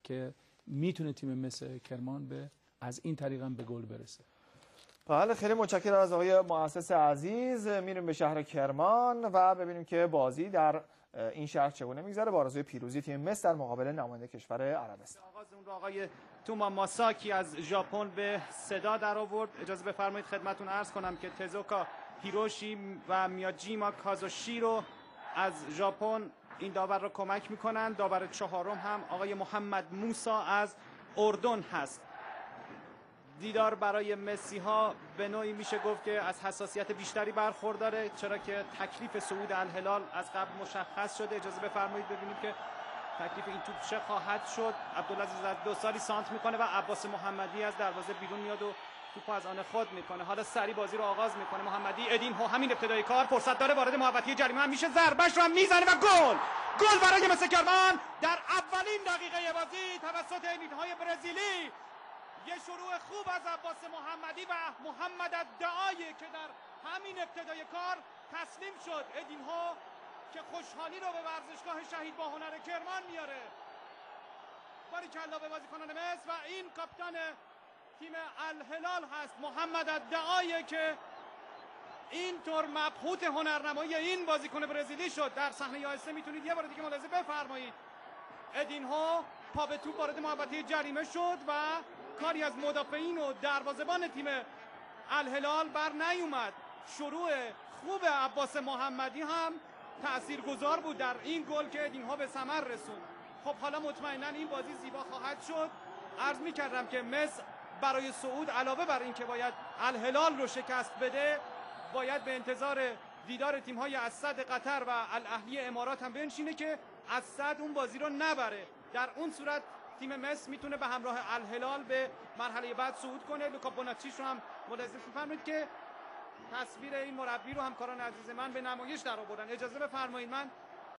که میتونه تیم مثل کرمان به از این طریق هم به گل برسه. بله خیلی متشکرم از آقای مؤسس عزیز. میریم به شهر کرمان و ببینیم که بازی در این شهر چگونه میگذره با آرزوی پیروزی تیم مصر در مقابل نماینده کشور عربستان. آغاز اون رو آقای توما ماساکی از ژاپن به صدا در آورد. اجازه بفرمایید خدمتتون عرض کنم که تزوکا هیروشی و میاجیما کازوشیرو از ژاپن این داور رو کمک میکنن. داور چهارم هم آقای محمد موسا از اردن هست. دیدار برای مسی ها به نوعی میشه گفت که از حساسیت بیشتری برخورداره، چرا که تکلیف صعود الهلال از قبل مشخص شده. اجازه بفرمایید ببینیم که تکلیف این توپ چه خواهد شد. عبدالعزیز از 2 سالی سانت میکنه و عباس محمدی از دروازه بیرون میاد و توپ از آن خود میکنه. حالا سری بازی رو آغاز میکنه محمدی. ادین هو همین ابتدای کار فرصت داره وارد محوطه جریمه هم میشه، ضربش رو هم میزنه و گل برای مس کرمان در اولین دقیقه بازی توسط ادین‌های برزیلی. یه شروع خوب از عباس محمدی و محمد الدعایی که در همین ابتدای کار تسلیم شد. ادین‌ها که خوشحالی رو به ورزشگاه شهید با هنر کرمان میاره. باریکلا به بازیکنان مصر و این کاپیتان تیم الهلال هست محمد الدعایی که اینطور مبهوت هنرنمایی این بازیکن برزیلی شد. در صحنه آهسته میتونید یه بار دیگه ملاحظه بفرمایید. ادین‌ها پا به توپ وارد محوطه جریمه شد و کاری از مدافعین و دروازه‌بان تیم الهلال بر نیومد. شروع خوب عباس محمدی هم تاثیرگذار بود در این گل که ادین‌ها به ثمر رسوند. خب حالا مطمئنا این بازی زیبا خواهد شد. عرض می‌کردم که مصر برای صعود علاوه بر این که باید الهلال رو شکست بده، باید به انتظار دیدار تیم‌های اسد قطر و الاهلی امارات هم بنشینه که اسد اون بازی رو نبره. در اون صورت تیم مصر میتونه به همراه الهلال به مرحله بعد صعود کنه. لوکا بوناتچیش رو هم ملاحظه بفرمایید که تصویر این مربی رو همکاران عزیز من به نمایش در آوردن. اجازه بفرمایید من